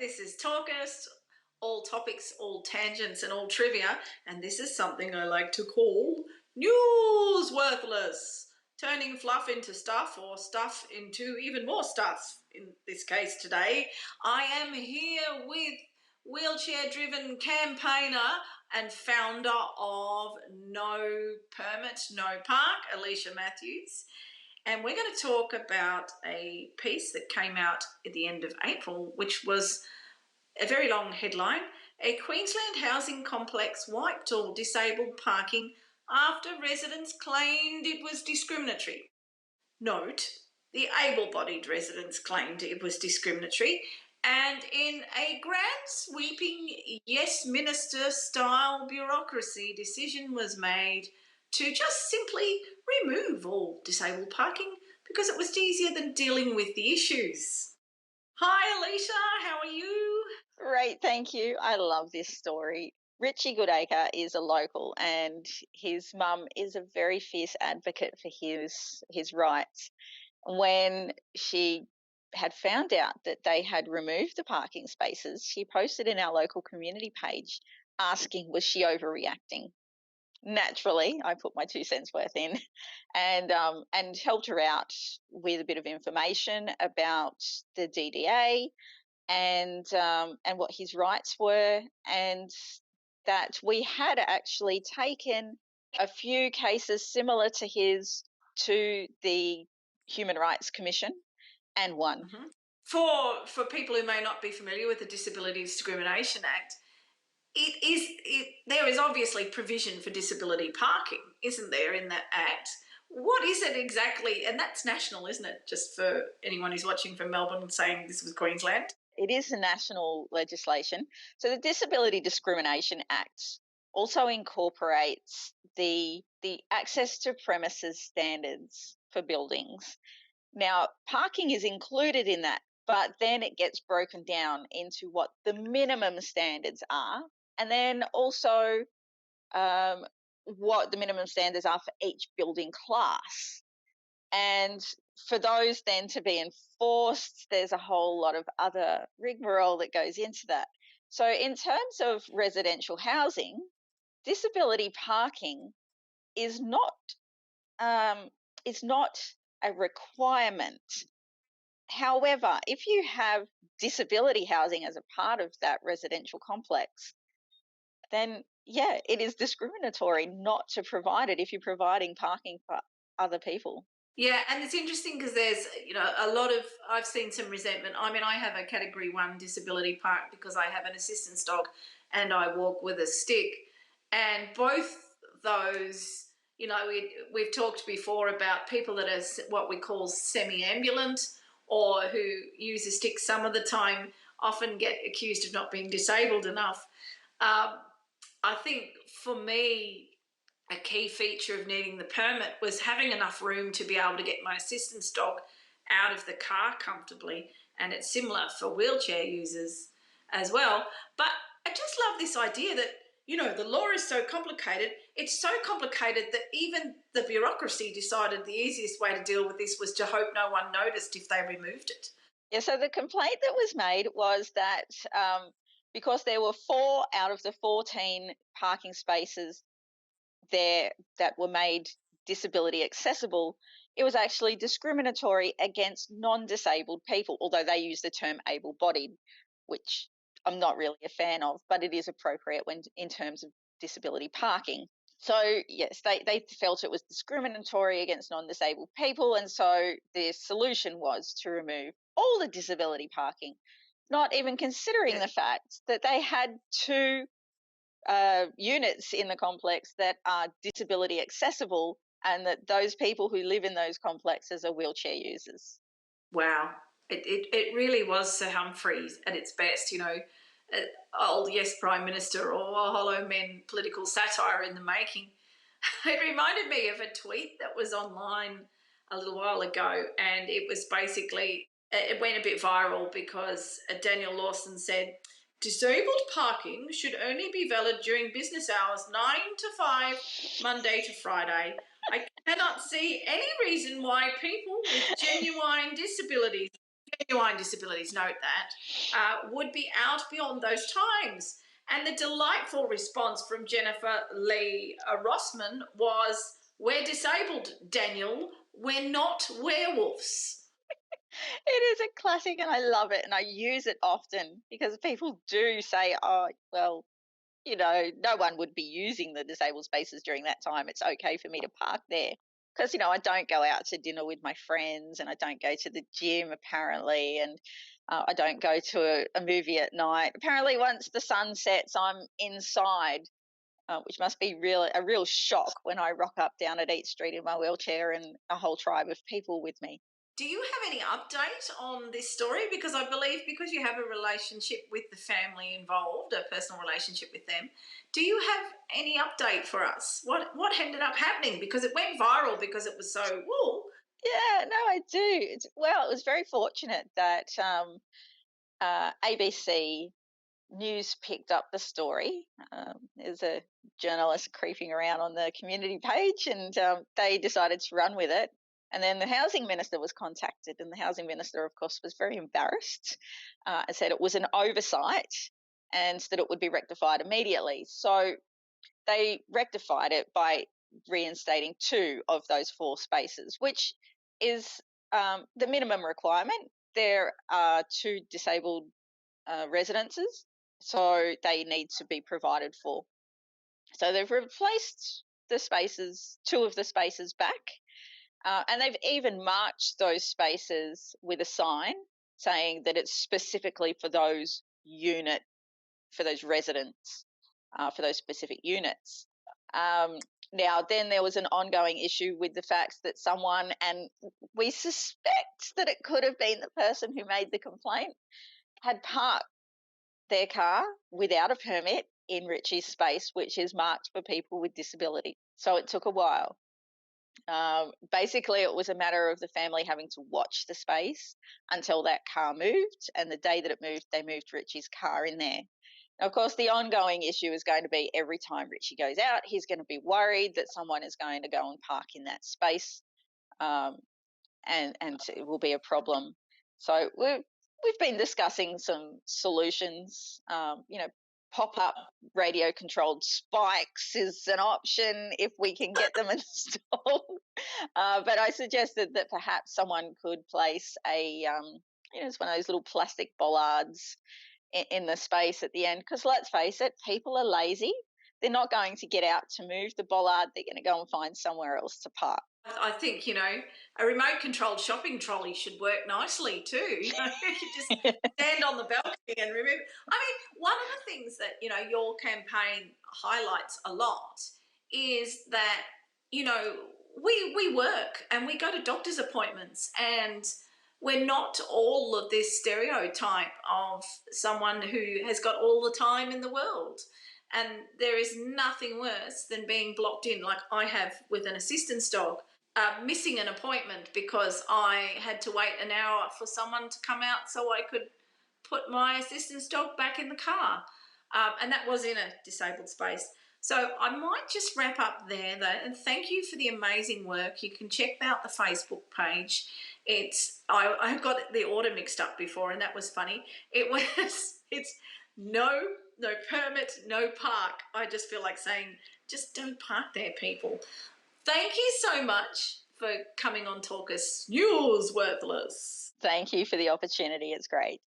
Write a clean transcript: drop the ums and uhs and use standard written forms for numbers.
This is Talk-ist, all topics, all tangents, and all trivia. And this is something I like to call Newsworthless. Turning fluff into stuff, or stuff into even more stuff. In this case today, I am here with wheelchair-driven campaigner and founder of No Permit, No Park, Elisha Matthews. And we're going to talk about a piece that came out at the end of April, which was a very long headline. A Queensland housing complex wiped all disabled parking after residents claimed it was discriminatory. Note, the able-bodied residents claimed it was discriminatory, and in a grand sweeping yes minister style bureaucracy, decision was made to just simply remove all disabled parking because it was easier than dealing with the issues. Hi Elisha, how are you? Great, thank you. I love this story. Richie Goodacre is a local, and his mum is a very fierce advocate for his rights. When she had found out that they had removed the parking spaces, she posted in our local community page asking, was she overreacting? Naturally, I put my 2 cents worth in and helped her out with a bit of information about the DDA and what his rights were, and that we had actually taken a few cases similar to his to the Human Rights Commission and won. Mm-hmm. For people who may not be familiar with the Disability Discrimination Act, there is obviously provision for disability parking, isn't there, in that act? What is it exactly? And that's national, isn't it? Just for anyone who's watching from Melbourne saying this was Queensland. It is a national legislation. So the Disability Discrimination Act also incorporates the access to premises standards for buildings. Now, parking is included in that, but then it gets broken down into what the minimum standards are, and then also what the minimum standards are for each building class. And for those then to be enforced, there's a whole lot of other rigmarole that goes into that. So in terms of residential housing, disability parking is not a requirement. However, if you have disability housing as a part of that residential complex, then yeah, it is discriminatory not to provide it if you're providing parking for other people. Yeah, and it's interesting because there's, I've seen some resentment. I mean, I have a Category 1 disability park because I have an assistance dog and I walk with a stick. And both those, we've talked before about people that are what we call semi-ambulant or who use a stick some of the time often get accused of not being disabled enough. I think for me, a key feature of needing the permit was having enough room to be able to get my assistance dog out of the car comfortably, and it's similar for wheelchair users as well. But I just love this idea that, the law is so complicated. It's so complicated that even the bureaucracy decided the easiest way to deal with this was to hope no one noticed if they removed it. Yeah, so the complaint that was made was that because there were 4 out of the 14 parking spaces there that were made disability accessible, it was actually discriminatory against non-disabled people, although they use the term able-bodied, which I'm not really a fan of, but it is appropriate when in terms of disability parking. So yes, they felt it was discriminatory against non-disabled people, and so the solution was to remove all the disability parking, not even considering the fact that they had 2 units in the complex that are disability accessible, and that those people who live in those complexes are wheelchair users. Wow. It really was Sir Humphreys at its best, old yes Prime Minister or hollow men political satire in the making. It reminded me of a tweet that was online a little while ago, and it was basically, it went a bit viral because Daniel Lawson said, disabled parking should only be valid during business hours 9 to 5, Monday to Friday. I cannot see any reason why people with genuine disabilities genuine disabilities, note that, would be out beyond those times. And the delightful response from Jennifer Lee Rossman was, "We're disabled, Daniel. We're not werewolves." It is a classic and I love it and I use it often because people do say, oh, well, no one would be using the disabled spaces during that time. It's okay for me to park there. Because, I don't go out to dinner with my friends and I don't go to the gym, apparently, and I don't go to a movie at night. Apparently, once the sun sets, I'm inside, which must be a real shock when I rock up down at Eat Street in my wheelchair and a whole tribe of people with me. Do you have any update on this story? Because I believe because you have a relationship with the family involved, a personal relationship with them, do you have any update for us? What ended up happening? Because it went viral because it was so, woo. Yeah, no, I do. Well, it was very fortunate that ABC News picked up the story. There's a journalist creeping around on the community page, and they decided to run with it. And then the housing minister was contacted, and the housing minister, of course, was very embarrassed and said it was an oversight and that it would be rectified immediately. So they rectified it by reinstating 2 of those 4 spaces, which is the minimum requirement. There are 2 disabled residences, so they need to be provided for. So they've replaced the spaces, 2 of the spaces back, and they've even marked those spaces with a sign saying that it's specifically for those residents, for those specific units. Now, then there was an ongoing issue with the fact that someone, and we suspect that it could have been the person who made the complaint, had parked their car without a permit in Richie's space, which is marked for people with disability. So it took a while. Basically, it was a matter of the family having to watch the space until that car moved, and the day that it moved, they moved Richie's car in there. Now, of course, the ongoing issue is going to be every time Richie goes out, he's going to be worried that someone is going to go and park in that space, and it will be a problem. So we've been discussing some solutions. Pop-up radio-controlled spikes is an option if we can get them installed. But I suggested that perhaps someone could place it's one of those little plastic bollards in the space at the end. Because let's face it, people are lazy. They're not going to get out to move the bollard. They're going to go and find somewhere else to park. I think, a remote-controlled shopping trolley should work nicely too. You could just stand on the balcony and remove. I mean, one of the things that, your campaign highlights a lot is that, we work and we go to doctor's appointments, and we're not all of this stereotype of someone who has got all the time in the world. And there is nothing worse than being blocked in, like I have with an assistance dog. Missing an appointment because I had to wait an hour for someone to come out so I could put my assistance dog back in the car. And that was in a disabled space. So I might just wrap up there, though, and thank you for the amazing work. You can check out the Facebook page. I got the order mixed up before, and that was funny. It's no permit, no park. I just feel like saying, just don't park there, people. Thank you so much for coming on Talk-ist. Newsworthless. Thank you for the opportunity. It's great.